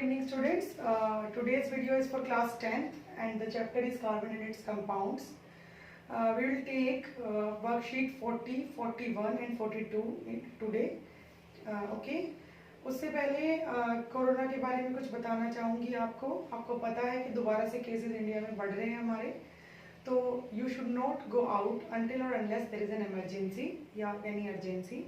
evening students. Today's video is for class 10th and the chapter is carbon and its compounds. We will take worksheet 40, 41 and 42 today. Okay. उससे पहले corona के बारे में कुछ बताना चाहूँगी आपको पता है कि दोबारा से केसेस इंडिया में बढ़ रहे हैं हमारे, तो you should not go out until और unless there is an emergency या एनी अर्जेंसी।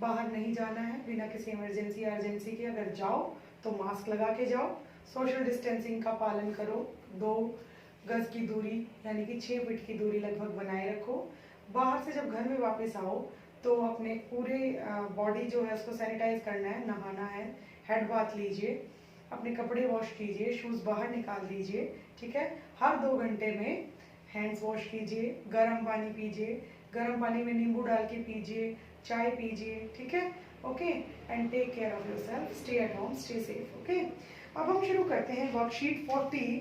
बाहर नहीं जाना है बिना किसी इमरजेंसी या अर्जेंसी के। अगर जाओ तो मास्क लगा के जाओ, सोशल डिस्टेंसिंग का पालन करो, 2 गज की दूरी यानी कि 6 फीट की दूरी लगभग बनाए रखो। बाहर से जब घर में वापस आओ तो अपने पूरे बॉडी जो है उसको सैनिटाइज करना है, नहाना है, हेड बाथ लीजिए, अपने कपड़े वॉश कीजिए, शूज़ बाहर निकाल दीजिए, ठीक है। हर 2 घंटे में हैंड्स वॉश कीजिए, गर्म पानी पीजिए, गर्म पानी में नींबू डाल के पीजिए, चाय पीजिए, ठीक है। Okay, and take care of yourself, stay at home, stay safe. Okay, अब हम शुरू करते हैं वर्कशीट 40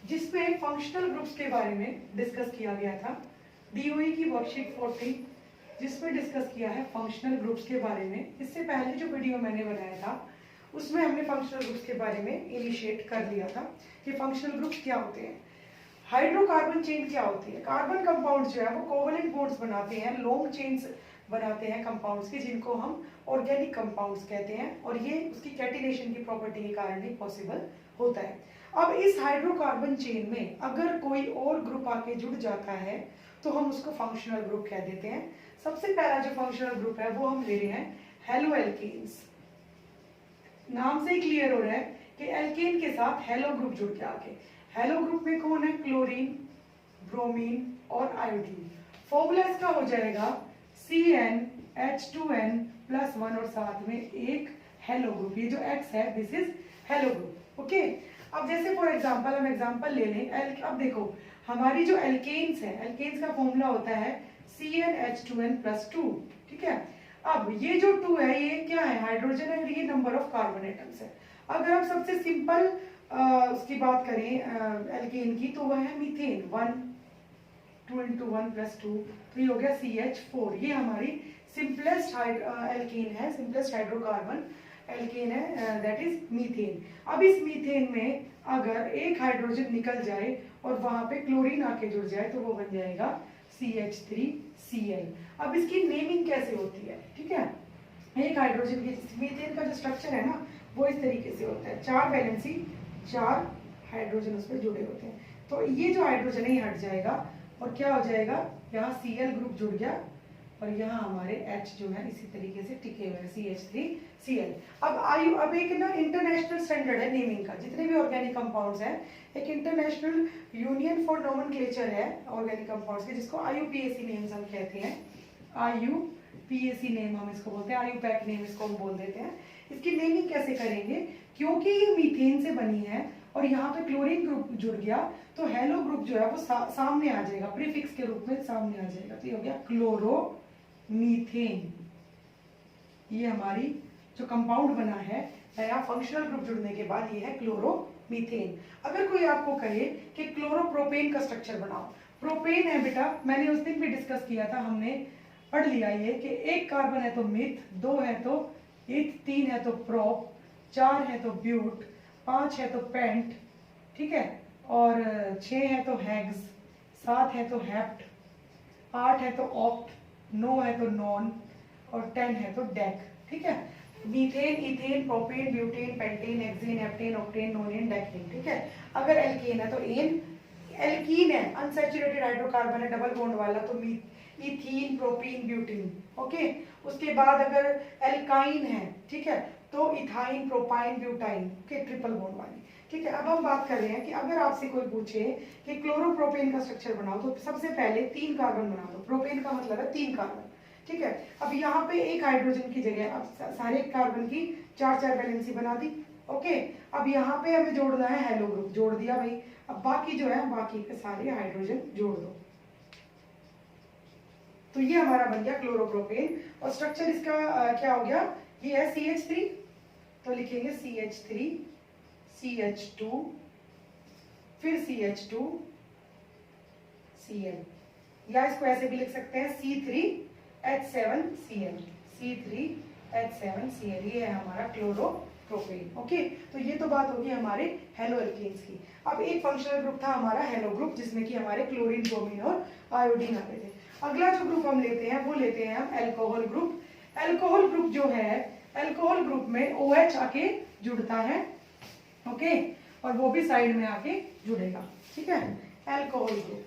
जिसमें फंक्शनल ग्रुप्स के बारे में डिस्कस किया गया था। डीओई की वर्कशीट 40 जिसमें डिस्कस किया है फंक्शनल ग्रुप्स के बारे में। इससे पहले जो वीडियो मैंने बनाया था उसमें हमने फंक्शनल ग्रुप्स के बारे में इनिशिएट कर लिया था कि फंक्शनल ग्रुप्स क्या होते हैं। हाइड्रोकार्बन चेन क्या होती है? कार्बन कंपाउंड जो है वो कोवलेंट बॉन्ड्स बनाते हैं, लॉन्ग चेन्स बनाते हैं कंपाउंड्स की, जिनको हम ऑर्गेनिक कंपाउंड्स कहते हैं, और ये उसकी कैटिनेशन की प्रॉपर्टी के कारण ही पॉसिबल होता है। अब इस हाइड्रोकार्बन चेन में अगर कोई और ग्रुप आके जुड़ जाता है तो हम उसको फंक्शनल ग्रुप कह देते हैं। सबसे पहला जो फंक्शनल ग्रुप है वो हम ले रहे हैं हेलो एल्केन्स। नाम से ही क्लियर हो रहा है कि एल्केन के साथ हेलो ग्रुप जुड़ के आके। हेलो ग्रुप में कौन है? क्लोरीन, ब्रोमीन और आयोडीन। फॉर्मूला इसका हो जाएगा CnH2n+1 और साथ में एक हेलो ग्रुप। ये जो X है this is hello group. Okay, अब जैसे फॉर एग्जांपल हम एग्जांपल ले लें। अब देखो हमारी जो एल्केन्स है, एल्केन्स का फॉर्मूला होता है CnH2n+2, ठीक है। अब ये जो 2 है ये क्या है? हाइड्रोजन है, ये नंबर ऑफ कार्बन एटम्स है। अगर हम सबसे सिंपल उसकी बात करें एल्केन की तो वह है मीथेन, 1 2 × 1+2, तो ये हो गया CH4। ये हमारी सिंपलेस्ट एल्केन है, सिंपलेस्ट हाइड्रोकार्बन एल्केन है, दैट इज मीथेन। अब इस मीथेन में अगर एक हाइड्रोजन निकल जाए और वहां पे क्लोरीन आके जुड़ जाए तो वो बन जाएगा CH3Cl। अब इसकी नेमिंग कैसे होती है? ठीक है, एक हाइड्रोजन की मीथेन का जो स्ट्रक्चर है ना वो इस तरीके से होता है, 4 वैलेंसी 4 हाइड्रोजन उसमें जुड़े होते हैं। तो ये जो हाइड्रोजन है ये हट जाएगा और क्या हो जाएगा? यहाँ Cl ग्रुप जुड़ गया और यहाँ हमारे H जो है इसी तरीके से टिके हुए हैं, CH3Cl। अब एक ना इंटरनेशनल स्टैंडर्ड है नेमिंग का। जितने भी ऑर्गेनिक कंपाउंड्स हैं एक इंटरनेशनल यूनियन फॉर नोमेनक्लेचर है ऑर्गेनिक कंपाउंड्स के, जिसको IUPAC नेम्स हम कहते हैं। IUPAC नेम हम इसको बोलते हैं, IUPAC नेम इसको हम बोल देते हैं। इसकी नेमिंग कैसे करेंगे? क्योंकि ये मीथेन से बनी है और यहाँ पे क्लोरीन ग्रुप जुड़ गया तो हेलो ग्रुप जो है वो सामने आ जाएगा, प्रीफिक्स के रूप में सामने आ जाएगा। तो ये हो गया क्लोरोमीथेन। ये हमारी जो कंपाउंड बना है नया फंक्शनल ग्रुप जुड़ने के बाद ये है क्लोरोमीथेन। अगर कोई आपको कहे कि क्लोरोप्रोपेन का स्ट्रक्चर बनाओ, प्रोपेन है बेटा, मैंने उस दिन भी डिस्कस किया था, हमने पढ़ लिया ये कि 1 कार्बन है तो मिथ, 2 है तो इथ, 3 है तो प्रोप, 4 है तो ब्यूट, 5 है तो पेंट, ठीक है, और 6 है तो हेक्स, 7 है तो हेप्ट, 8 है तो ऑक्ट, 9 है तो नॉन और 10 है तो डेक, ठीक है। Methane, ethane, propane, butane, pentane, hexane, heptane, octane, नोनेन, decane, ठीक है। अगर एल्केन है तो एन, एल्कीन है अनसैचुरेटेड हाइड्रोकार्बन है डबल बॉन्ड वाला तो इथीन, प्रोपीन, ब्यूटीन, ओके। उसके बाद अगर एल्काइन है, ठीक है, तो ethyne, propyne, butyne, okay, triple bond वाली, ठीक है। अब हम बात कर रहे हैं कि अगर आपसे कोई पूछे कि क्लोरोप्रोपेन का स्ट्रक्चर बनाओ तो सबसे पहले 3 कार्बन बना दो। प्रोपेन का मतलब है 3 कार्बन, ठीक है। अब यहाँ पे एक हाइड्रोजन की जगह अब सारे कार्बन की 4 वैलेंसी बना दी, ओके। अब यहाँ पे हमें जोड़ना है हेलो ग्रुप, जोड़ दिया भाई। अब बाकी जो है बाकी पे सारे हाइड्रोजन जोड़ दो, तो ये हमारा बन गया क्लोरोप्रोपेन। और स्ट्रक्चर इसका क्या हो गया? ये है CH3, तो लिखेंगे CH3, CH2, फिर CH2, Cl, या इसको ऐसे भी लिख सकते हैं C3H7Cl, C3H7Cl। ये है हमारा क्लोरोप्रोपेन। प्रोपेन। ओके, तो ये तो बात होगी हमारे हेलो एल्केन्स की। अब एक फंक्शनल ग्रुप था हमारा हेलो ग्रुप, जिसमें कि हमारे क्लोरीन, ब्रोमीन और आयोडीन आते थे। अगला जो ग्रुप हम लेते हैं वो लेते हैं हम एल्कोहल ग्रुप। एल्कोहल ग्रुप जो है, एल्कोहल ग्रुप में OH आके जुड़ता है। ओके, और वो भी साइड में आके जुड़ेगा। ठीक है, एल्कोहल ग्रुप,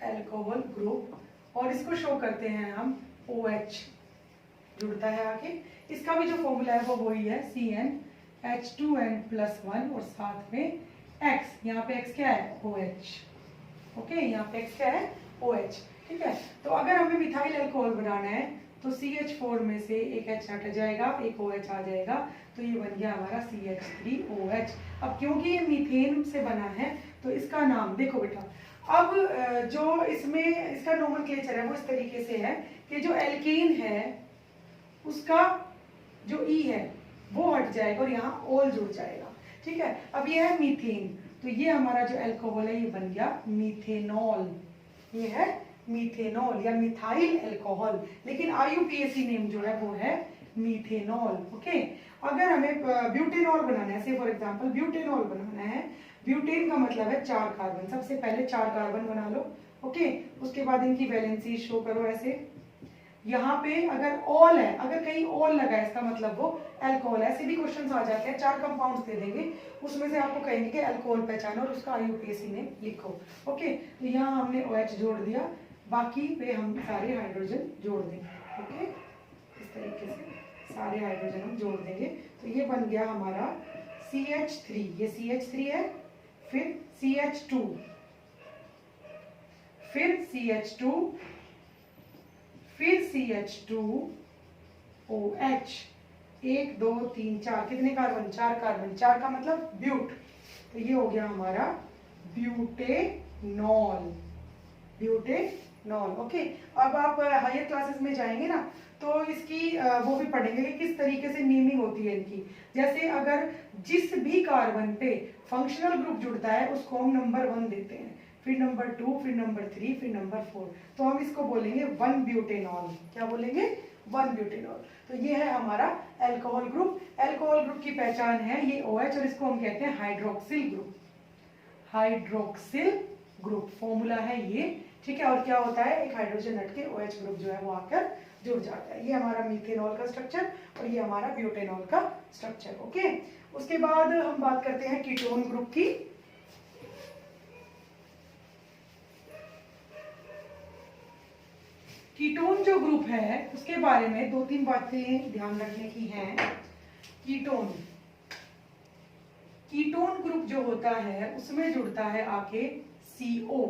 एल्कोहल ग्रुप, और इसको शो करते हैं हम OH जुड़ता है आके। इसका भी जो फॉर्मूला है वो वही है, CnH2n+1 और साथ में X, यहाँ पे X क्या है, OH। ओके, यहाँ पे X क्या है, OH। ठीक है, तो अगर हमें मिथाइल अल्कोहल बनाना है तो CH4 में से एक H हट जाएगा, एक OH आ जाएगा, तो ये बन गया हमारा CH3OH। अब क्योंकि ये मीथेन से बना है तो इसका नाम देखो बेटा, अब जो इसमें इसका नोमेनक्लेचर है वो इस तरीके से है कि जो एल्केन है उसका जो E है वो हट जाएगा और यहाँ ओल जुड़ जाएगा। ठीक है, अब ये है मीथेन, तो ये हमारा जो अल्कोहल है ये बन गया मीथेनॉल। ये है मीथेनॉल या मिथाइल अल्कोहल, लेकिन IUPAC नेम जो है वो है मीथेनॉल। ओके, अगर हमें ब्यूटेनॉल बनाना है, से फॉर एग्जांपल ब्यूटेनॉल बनाना है, ब्यूटेन का मतलब है 4 कार्बन, सबसे पहले 4 कार्बन बना लो। ओके, उसके बाद इनकी वैलेंसी शो करो ऐसे। यहाँ पे अगर ऑल है, अगर कहीं ऑल लगा है इसका मतलब वो अल्कोहल है। ऐसे भी क्वेश्चंस आ जाते हैं, 4 कंपाउंड्स दे देंगे, उसमें से आपको कहेंगे कि अल्कोहल पहचानो और उसका IUPAC नेम लिखो। ओके, तो यहाँ हमने OH जोड़ दिया, बाकी पे हम सारे हाइड्रोजन जोड़ देंगे। ओके, इस तरीके से सारे हाइड्रोजन हम जोड़ देंगे, तो ये बन गया हमारा CH3, ये CH3 है, फिर CH2, फिर CH2, फिर CH2OH, 1 2 3 4, कितने कार्बन, 4 कार्बन, 4 का मतलब ब्यूट, तो ये हो गया हमारा ब्यूटेनॉल, ब्यूटेनॉल। ओके, अब आप हायर क्लासेस में जाएंगे ना तो इसकी वो भी पढ़ेंगे कि किस तरीके से नेमिंग होती है इनकी। जैसे अगर जिस भी कार्बन पे फंक्शनल ग्रुप जुड़ता है उसको हम नंबर 1 देते हैं, फिर नंबर 2, फिर नंबर 3, फिर नंबर 4, तो हम इसको बोलेंगे 1 ब्यूटेनॉल। क्या बोलेंगे, 1 ब्यूटेनॉल। तो ये है हमारा अल्कोहल ग्रुप। अल्कोहल ग्रुप की पहचान है ये OH, और इसको हम कहते हैं hydroxyl group, hydroxyl group formula है ये। ठीक है, और क्या होता है, एक हाइड्रोजन हट के OH ग्रुप जो है वो आकर जुड़ जाता है। ये हमारा मीथेनॉल का स्ट्रक्चर और ये हमारा ब्यूटेनॉल का स्ट्रक्चर। ओके, उसके बाद हम बात करते हैं कीटोन ग्रुप की। कीटोन जो ग्रुप है उसके बारे में 2-3 बातें ध्यान रखने की हैं। कीटोन, कीटोन ग्रुप जो होता है उसमें जुड़ता है आके CO,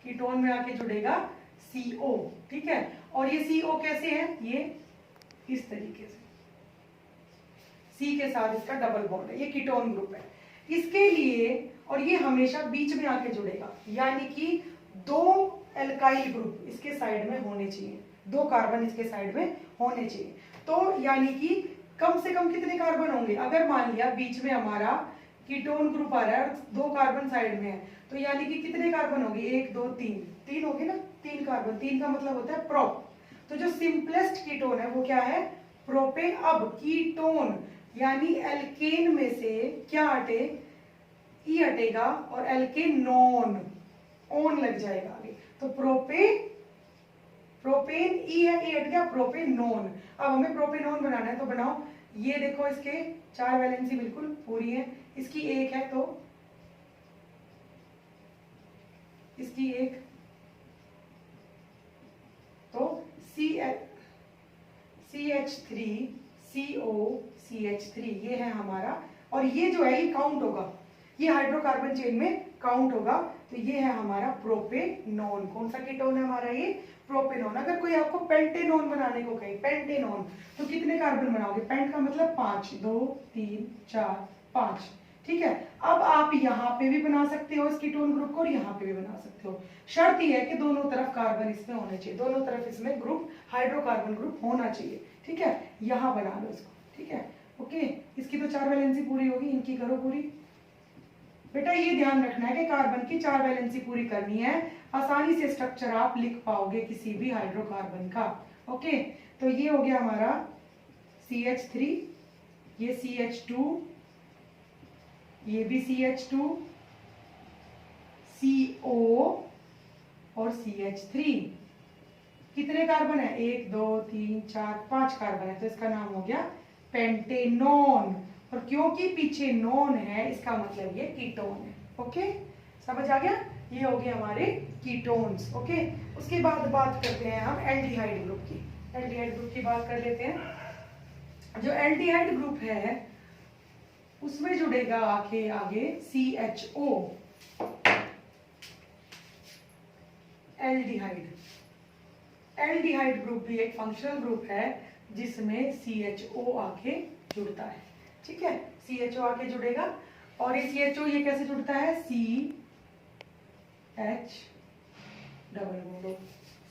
कीटोन में आके जुड़ेगा CO। ठीक है, और ये CO कैसे है, ये इस तरीके से C के साथ इसका डबल बॉन्ड है, ये कीटोन ग्रुप है। इसके लिए, और ये हमेशा बीच में आके जुड़ेगा, यानी कि 2 एल्काइल ग्रुप इसके साइड में होने चाहिए, 2 कार्बन इसके साइड में होने चाहिए। तो यानी कि कम से कम कितने कार्बन होंगे, अगर मान लिया बीच में हमारा कीटोन ग्रुप आ रहा है और 2 कार्बन साइड में है, तो यानी कि कितने कार्बन होंगे, 1 2 3, 3 होंगे ना, 3 कार्बन, 3 का मतलब होता है प्रोप। तो जो सिंपलेस्ट कीटोन है वो क्या है, प्रोपेन। अब कीटोन यानी एल्केन में से क्या हटे, ई हटेगा और एल्केन नॉन, ओन लग जाएगा आगे, तो प्रोपेन, प्रोपेन ई है, ई हट गया, प्रोपेन नॉन। अब हमें प्रोपेनॉन बनाना है तो बनाओ। ये देखो इसके 4 वैलेंसी बिल्कुल पूरी है, इसकी 1 है तो इसकी 1, तो CH3CO CH3 ये है हमारा, और ये जो है ये काउंट होगा, ये हाइड्रोकार्बन चेन में काउंट होगा, तो ये है हमारा प्रोपेनॉन। कौन सा कीटोन है हमारा, ये प्रोपेनॉन। अगर कोई आपको पेंटेनॉन बनाने को कहे, पेंटेनॉन, तो कितने कार्बन बनाओगे, पेंट का मतलब 5, 2 3 4 5। ठीक है, अब आप यहाँ पे भी बना सकते हो इस कीटोन ग्रुप को और यहाँ पे भी बना सकते हो। शर्त यह है कि दोनों तरफ कार्बन इसमें होने चाहिए, दोनों तरफ इसमें ग्रुप, हाइड्रोकार्बन ग्रुप होना चाहिए। ठीक है, यहाँ बना लो इसको। ठीक है, ओके, इसकी तो 4 वैलेंसी पूरी होगी, इनकी करो पूरी। बेटा ये ध्यान रखना है कि कार्बन की 4 वैलेंसी पूरी करनी है, आसानी से स्ट्रक्चर आप लिख पाओगे किसी भी हाइड्रोकार्बन का। ओके, तो ये हो गया हमारा CH3, ये CH2, ये भी CH2, CO और CH3। कितने कार्बन है? 1 2 3 4 5 कार्बन है, तो इसका नाम हो गया पेंटेनोन। और क्योंकि पीछे नॉन है इसका मतलब ये कीटोन है। ओके, समझ आ गया? ये हो गए हमारे कीटोन्स। ओके, उसके बाद बात करते हैं हम एल्डिहाइड ग्रुप की। एल्डिहाइड ग्रुप की बात कर लेते हैं। जो एल्डिहाइड ग्रुप है उसमें जुड़ेगा आगे CHO। एल्डिहाइड ग्रुप भी एक फंक्शनल ग्रुप है जिसमें CHO आके जुड़ता है। ठीक है, CHO आके जुड़ेगा। और ये CHO ये कैसे जुड़ता है?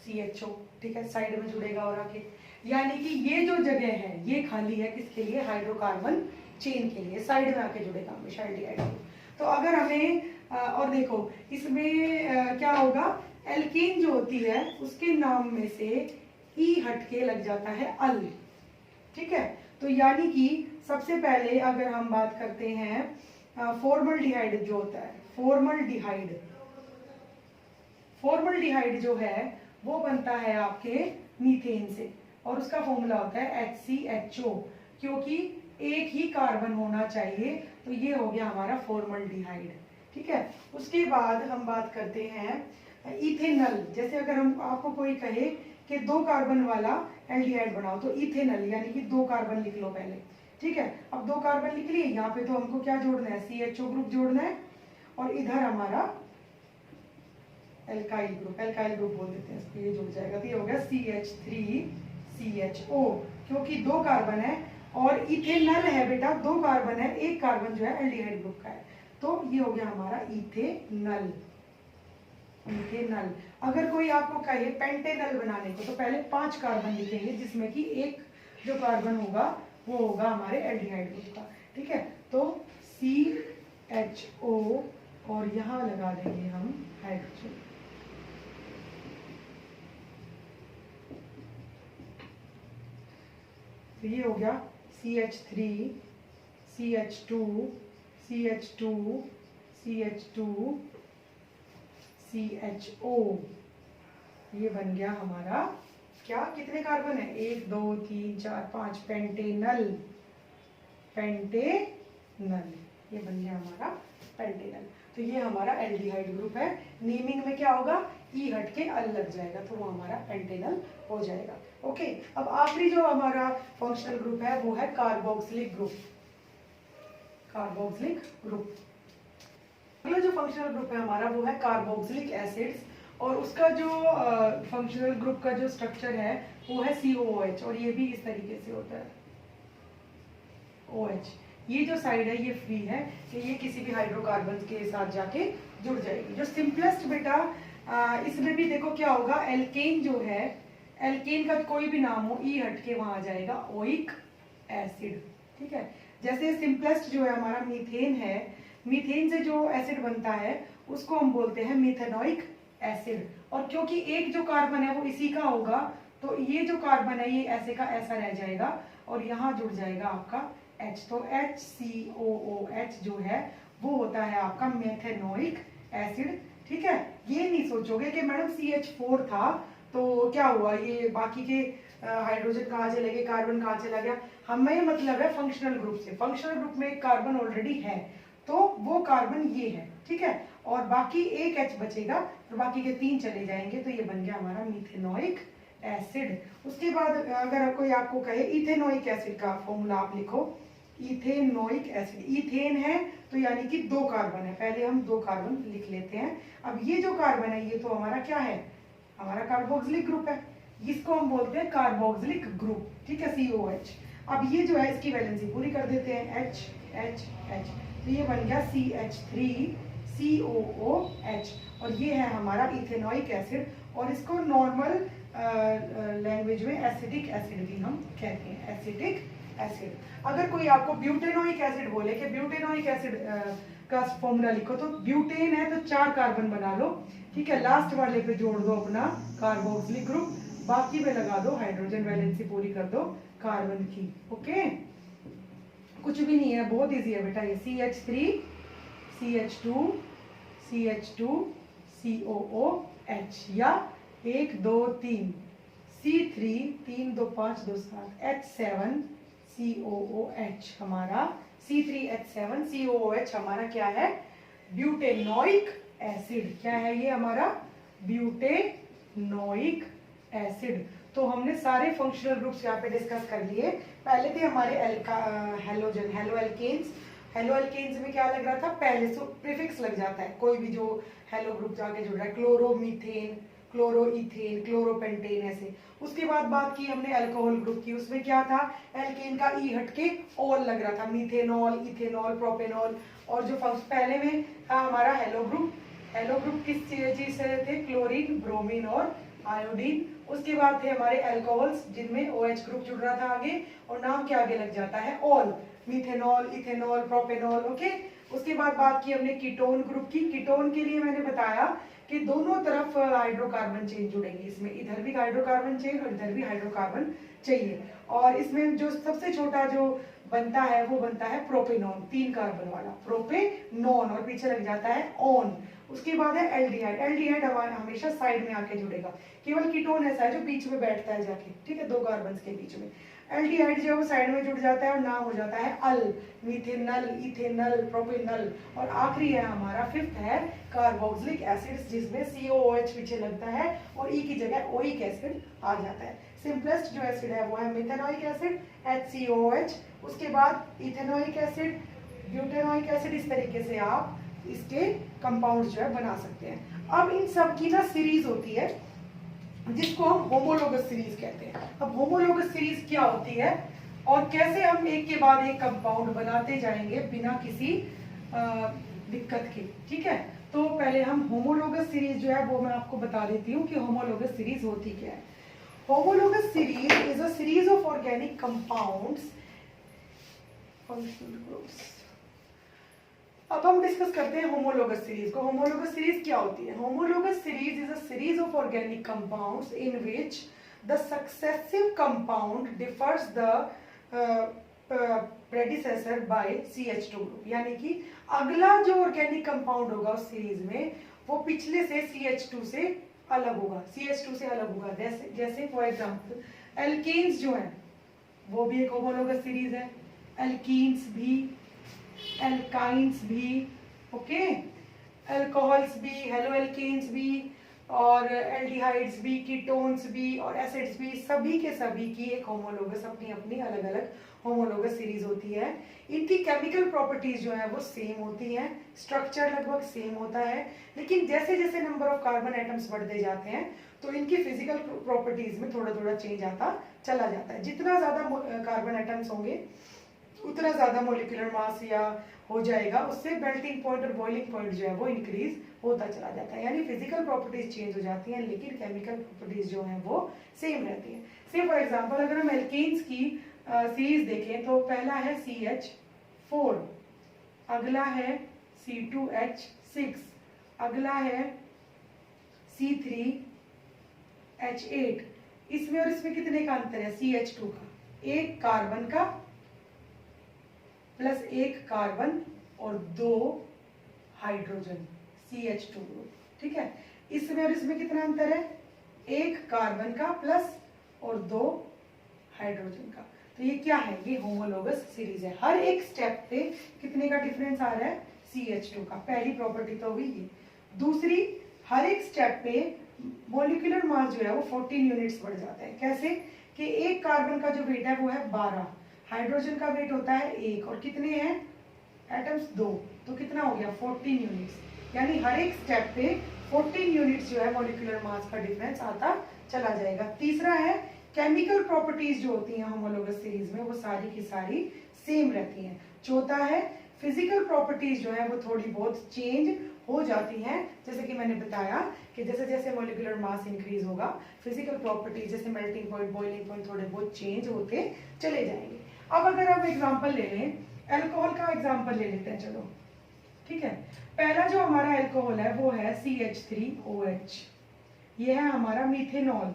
CHO, ठीक है, साइड में जुड़ेगा और आके, यानी कि ये जो जगह है ये खाली है किसके लिए? हाइड्रोकार्बन चेन के लिए, साइड में आके जुड़ेगा हमेशा एल्डिहाइड ग्रुप। तो अगर हमें और देखो इसमें क्या होगा, एल्कीन जो होती है उसके नाम में से ई हटके लग जाता है अल। ठीक है, तो यानी कि सबसे पहले अगर हम बात करते हैं फॉर्मल्डिहाइड जो होता है, फॉर्मल्डिहाइड जो है वो बनता है आपके मीथेन से, और उसका फॉर्मूला होता है HCHO, क्योंकि एक ही कार्बन होना चाहिए, तो ये हो गया हमारा फॉर्मल्डिहाइड। ठीक है, उसके बाद हम बात करते हैं इथेनल। जैसे अगर हम आपको कोई कहे कि 2 कार्बन वाला एल्डिहाइड बनाओ, तो इथेनल यानी कि 2 कार्बन लिख लो पहले। ठीक है, अब 2 कार्बन लिख लिए, यहाँ पे तो हमको क्या जोड़ना है? CHO ग्रुप जोड़ना है, और इधर हमारा एल्काइल ग्रुप बोल देते हैं इसको, ये जुड़ जाएगा। तो ये हो गया CH3CHO, क्योंकि 2 कार्बन है और इथेनल है बेटा, 2 कार्बन है, 1 कार्बन जो है एल्डिहाइड ग्रुप का है, तो ये हो गया हमारा इथेनल। अगर कोई आपको कहे पेंटेनल बनाने को, तो पहले 5 कार्बन लिखेंगे, जिसमें कि 1 जो कार्बन होगा वो होगा हमारे एल्डिहाइड ग्रुप का। ठीक है, तो CHO और यहाँ लगा देंगे हम हाइड्रोजन। तो ये हो गया CH3 CH2 CH2 CH2 CHO। ये बन गया हमारा क्या? कितने कार्बन है? 1 2 3 4 5, पेंटेनल। ये बन गया हमारा पेंटेनल। तो ये हमारा एल्डिहाइड ग्रुप है। नेमिंग में क्या होगा? ई हट के अल लग जाएगा, तो वो हमारा पेंटेनल हो जाएगा। ओके, अब आखिरी जो हमारा फंक्शनल ग्रुप है वो है कार्बोक्सिलिक ग्रुप। अगला जो फंक्शनल ग्रुप है हमारा वो है कार्बोक्सिलिक एसिड्स, और उसका जो फंक्शनल ग्रुप का जो स्ट्रक्चर है वो है COOH, और ये भी इस तरीके से होता है OH। ये जो साइड है ये फ्री है, कि ये किसी भी हाइड्रोकार्बन के साथ जाके जुड़ जाएगी। जो सिंपलेस्ट बेटा इसमें भी देखो क्या होगा, एल्केन जो है, एल्केन का कोई भी नाम हो, ई हट के वहां आ जाएगा ओइक एसिड। ठीक है, जैसे सिंपलेस्ट जो है हमारा मीथेन है, मीथेन से जो एसिड बनता है उसको हम बोलते हैं मीथेनोइक एसिड, और क्योंकि एक जो कार्बन है वो इसी का होगा, तो ये जो कार्बन है ये ऐसे का ऐसा रह जाएगा, और यहाँ जुड़ जाएगा आपका H। तो HCOOH जो है वो होता है आपका मेथेनोइक एसिड। ठीक है, ये नहीं सोचोगे कि मैडम CH4 था तो क्या हुआ, ये बाकी के हाइड्रोजन कहाँ चले गए, कार्बन कहाँ चला गया। हमें मतलब है फंक्शनल ग्रुप से, फंक्शनल ग्रुप में एक कार्बन ऑलरेडी है, तो वो कार्बन ये है। ठीक है, और बाकी एक H बचेगा, तो बाकी के 3 चले जाएंगे, तो ये बन गया हमारा मीथेनोइक एसिड। उसके बाद अगर कोई आपको कहे इथेनोइक एसिड का फॉर्मूला आप लिखो, इथेनोइक एसिड, इथेन है तो यानी कि 2 कार्बन है, पहले हम 2 कार्बन लिख लेते हैं। अब ये जो कार्बन है ये तो हमारा क्या है, हमारा कार्बोक्सिलिक ग्रुप है, इसको हम बोलते हैं कार्बोक्सिलिक ग्रुप। ठीक है, COH। अब ये जो है इसकी वैलेंसी पूरी कर देते हैं, H H H, तो ये बन गया CH3COOH, और ये है हमारा इथेनोइक एसिड, और इसको नॉर्मल लैंग्वेज में एसिटिक एसिड भी हम कहते हैं, एसिटिक एसिड। अगर कोई आपको ब्यूटेनोइक एसिड बोले कि ब्यूटेनोइक एसिड का फॉर्मूला लिखो, तो ब्यूटेन है तो 4 कार्बन बना लो। ठीक है, लास्ट वाले पे जोड़ दो अपना कार्बोक्सिलिक ग्रुप, बाकी पे लगा दो हाइड्रोजन, वैलेंसी पूरी कर दो कार्बन की। ओके, कुछ भी नहीं है, बहुत इजी है बेटा ये। CH3 CH2 CH2 COOH या 1 2 3 C3 3 2 5 2 7 H7 COOH हमारा C3H7 COOH हमारा क्या है? Butanoic acid. क्या है ये हमारा? Butanoic acid. तो हमने सारे फंक्शनल ग्रुप्स यहाँ पे डिस्कस कर लिए। पहले थे हमारे halogen, halo alkanes. Halo alkanes में क्या लग रहा था? पहले से प्रीफिक्स लग जाता है, कोई भी जो हेलो ग्रुप जाके जुड़ रहा है, क्लोरोमीथेन, क्लोरोइथेन, क्लोरोपेंटेन, ऐसे। उसके बाद बात की हमने अल्कोहल ग्रुप की, उसमें क्या था? एल्केन का ई हटके ऑल लग रहा था, मीथेनॉल, इथेनॉल, प्रोपेनॉल। और जो फंक्शन पहले में था हमारा हेलो ग्रुप, हेलो ग्रुप किस चीज से थे? क्लोरीन, ब्रोमीन और आयोडीन। उसके बाद थे हमारे अल्कोहल्स जिनमें OH ग्रुप जुड़ रहा था आगे, और नाम के आगे लग जाता है all, methanol, ethanol, propanol. Okay, उसके बाद बात की हमने कीटोन ग्रुप की। कीटोन के लिए मैंने बताया कि दोनों तरफ हाइड्रोकार्बन चेन जुड़ेंगे, इसमें इधर भी हाइड्रोकार्बन चेन और इधर भी हाइड्रोकार्बन चाहिए। और इसमें जो सबसे छोटा जो बनता है वो बनता है प्रोपेनॉन, 3 कार्बन वाला प्रोपेनॉन, और पीछे लग जाता है ऑन। उसके बाद है एल्डिहाइड। एल्डिहाइड हमेशा साइड में आके जुड़ेगा, केवल कीटोन ऐसा है जो बीच में बैठता है जाके, ठीक है, 2 कार्बन के बीच में। एल्डिहाइड जो है वो साइड में जुड़ जाता है और नाम हो जाता है अल, मीथेनल, इथेनल, प्रोपेनल। और आखिरी है हमारा 5th है कार्बोक्सिलिक एसिड, जिसमें COOH पीछे लगता है और E की जगह ओइक एसिड आ जाता है। सिंपलेस्ट जो एसिड है वो है मेथेनोइक एसिड, HCOOH। उसके बाद इथेनोइक एसिड, ब्यूटेनोइक एसिड। इस तरीके से आप इसके कंपाउंड जो है बना सकते हैं। अब इन सब की ना सीरीज होती है जिसको हम होमोलोगस सीरीज कहते हैं। अब होमोलोगस सीरीज क्या होती है और कैसे हम एक के बाद एक कंपाउंड बनाते जाएंगे बिना किसी दिक्कत के, ठीक है। तो पहले हम होमोलोगस सीरीज जो है वो मैं आपको बता देती हूँ कि होमोलोगस सीरीज होती क्या है। Homologous series is a series of organic compounds, functional groups. अब हम डिस्कस करते हैं होमोलोगस सीरीज को। होमोलोगस सीरीज क्या होती है? Homologous series is a series of organic compounds in which the successive compound differs the predecessor by CH2 group. यानी कि अगला जो ऑर्गेनिक कंपाउंड होगा उस सीरीज में वो पिछले से CH2 से अलग होगा, CH2 से अलग होगा। जैसे फॉर एग्जांपल एल्केन्स जो है वो भी एक होमोलोगस सीरीज है, एल्कीन्स भी, एल्काइंस भी, ओके, अल्कोहल्स भी, हेलो एल्केन्स भी, और एल्डिहाइड्स भी, कीटोन्स भी और एसिड्स भी, सभी के सभी की एक होमोलोगस अपनी अपनी अलग अलग होमोलोगस सीरीज होती है। इनकी केमिकल प्रॉपर्टीज जो है वो सेम होती हैं, स्ट्रक्चर लगभग सेम होता है, लेकिन जैसे जैसे नंबर ऑफ कार्बन एटम्स बढ़ते जाते हैं तो इनकी फिजिकल प्रॉपर्टीज में थोड़ा थोड़ा चेंज आता चला जाता है। जितना ज्यादा कार्बन एटम्स होंगे उतना ज्यादा मोलिकुलर मास या हो जाएगा, उससे मेल्टिंग पॉइंट और बॉइलिंग पॉइंट जो है वो इंक्रीज होता चला जाता है। यानी फिजिकल प्रॉपर्टीज चेंज हो जाती हैं लेकिन केमिकल प्रॉपर्टीज जो हैं वो सेम रहती हैं। से फॉर एग्जांपल अगर हम एल्केन्स की सीरीज देखें तो पहला है CH4, अगला है C2H6, अगला है C3H8। इसमें और इसमें कितने का अंतर है? CH2 का, एक कार्बन का प्लस एक कार्बन और 2 हाइड्रोजन, CH2 ग्रुप, ठीक है। इसमें और इसमें कितना अंतर है? एक कार्बन का प्लस और 2 हाइड्रोजन का। तो ये क्या है? ये होमोलोगस सीरीज है। हर एक स्टेप पे कितने का डिफरेंस आ रहा है? CH2 का। पहली प्रॉपर्टी तो हुई ये। दूसरी, हर एक स्टेप पे मॉलिक्यूलर मास जो है वो 14 यूनिट्स बढ़ जाता है। कैसे? कि एक कार्बन का जो वेट है वो है 12, हाइड्रोजन का वेट होता है 1 और कितने हैं एटम्स? 2, तो कितना हो गया? 14 यूनिट्स। यानी हर एक स्टेप पे 14 यूनिट्स जो है मॉलिक्यूलर मास का डिफरेंस आता चला जाएगा। तीसरा है केमिकल प्रॉपर्टीज जो होती हैं होमोलोगस सीरीज में वो सारी की सारी सेम रहती हैं। चौथा है फिजिकल प्रॉपर्टीज जो है वो थोड़ी बहुत चेंज हो जाती हैं, जैसे कि मैंने बताया कि जैसे जैसे मॉलिक्यूलर मास इंक्रीज होगा फिजिकल प्रॉपर्टीज जैसे मेल्टिंग पॉइंट, बॉइलिंग पॉइंट थोड़े बहुत चेंज होते चले जाएंगे। अब अगर हम एग्जांपल ले लें, अल्कोहल का एग्जांपल ले लेते हैं, चलो ठीक है। पहला जो हमारा अल्कोहल है वो है CH3OH, ये है हमारा मीथेनॉल।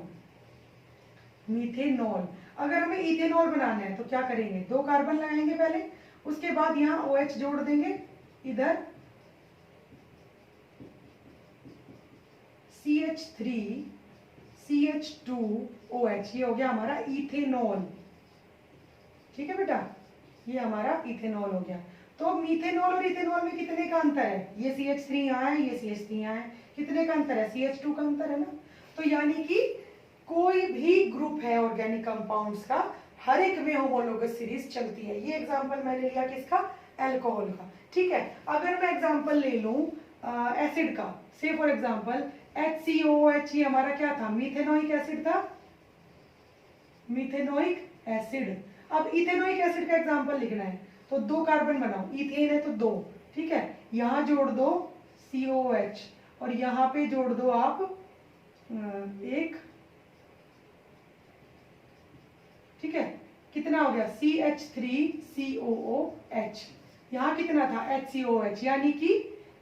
मीथेनॉल अगर हमें इथेनॉल बनाना है तो क्या करेंगे, 2 कार्बन लगाएंगे पहले, उसके बाद यहाँ OH जोड़ देंगे, इधर CH3 CH2OH, ये हो गया हमारा इथेनॉल। ठीक है बेटा, ये हमारा इथेनॉल हो गया। तो मीथेनॉल और इथेनॉल में कितने का अंतर है, ये CH3 यहाँ है, ये CH3 यहाँ है, कितने का अंतर है, CH2 का अंतर है ना। तो यानी कि कोई भी ग्रुप है ऑर्गेनिक कंपाउंड्स का, हर एक में होमोलोगस सीरीज चलती है। ये एग्जांपल मैंने लिया किसका, अल्कोहल का। ठीक है, अगर मैं एग्जांपल ले लूं एसिड का, से फॉर एग्जांपल HCOOH, ये हमारा क्या था, मीथेनोइक एसिड था, मीथेनोइक एसिड। अब इथेनोइक एसिड का एग्जांपल लिखना है तो 2 कार्बन बनाओ, इथेन है तो 2, ठीक है, यहां जोड़ दो COOH और यहां पे जोड़ दो आप एक, ठीक है, कितना हो गया CH3COOH, यहाँ कितना था HCOOH, यानी कि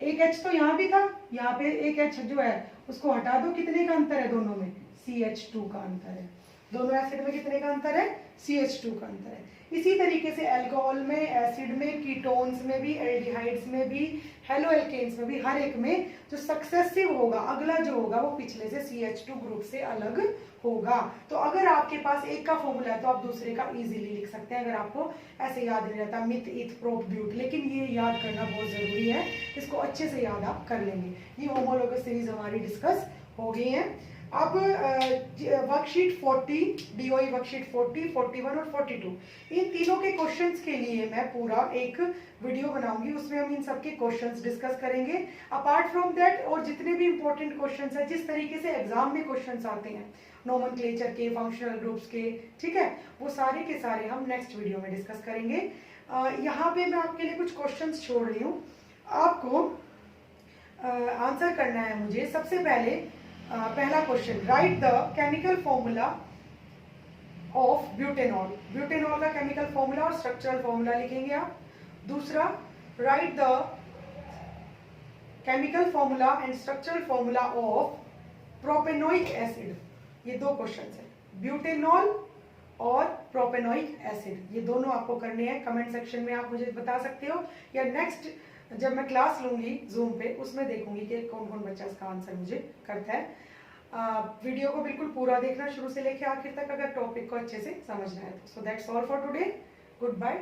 एक H तो यहाँ भी था, यहाँ पे एक H जो है उसको हटा दो, कितने का अंतर है दोनों में, CH2 का अंतर है। दोनों एसिड में कितने का अंतर है, CH2 का अंतर है। इसी तरीके से अल्कोहल में, एसिड में, कीटोन्स में भी, एल्डिहाइड्स में भी, हेलो एल्केन्स में भी, हर एक में जो सक्सेसिव होगा, अगला जो होगा वो पिछले से CH2 ग्रुप से अलग होगा। तो अगर आपके पास एक का फॉर्मूला है तो आप दूसरे का इजीली लिख सकते हैं, अगर आपको ऐसे याद नहीं रहता मिथ इथ प्रोप ब्यूट, लेकिन ये याद करना बहुत जरूरी है, इसको अच्छे से याद आप कर लेंगे। ये होमोलोगस सीरीज हमारी डिस्कस हो गई है। अब वर्कशीट 40, DOE वर्कशीट 40, 41 और 42, इन तीनों के क्वेश्चंस के लिए मैं पूरा एक वीडियो बनाऊंगी, उसमें हम इन सबके क्वेश्चंस डिस्कस करेंगे। अपार्ट फ्रॉम दैट और जितने भी इंपॉर्टेंट क्वेश्चंस हैं, जिस तरीके से एग्जाम में क्वेश्चंस आते हैं नोमेनक्लेचर के, फंक्शनल ग्रुप्स के, ठीक है, वो सारे के सारे हम नेक्स्ट वीडियो में डिस्कस करेंगे। यहाँ पे मैं आपके लिए कुछ क्वेश्चंस छोड़ रही हूँ, आपको आंसर करना है मुझे। सबसे पहले पहला question, right the chemical formula of butanol. Butanol का केमिकल फॉर्मूला और स्ट्रक्चरल फॉर्मूला लिखेंगे आप। दूसरा, right the chemical formula and structural formula of propanoic acid. ये 2 क्वेश्चन है, ब्यूटेनॉल और प्रोपेनोइक एसिड, ये दोनों आपको करने हैं। कमेंट सेक्शन में आप मुझे बता सकते हो, या नेक्स्ट जब मैं क्लास लूंगी जूम पे उसमें देखूंगी कि कौन कौन बच्चा इसका आंसर मुझे करता है। वीडियो को बिल्कुल पूरा देखना शुरू से लेकर आखिर तक, अगर टॉपिक को अच्छे से समझना है तो। So that's all for today, good bye.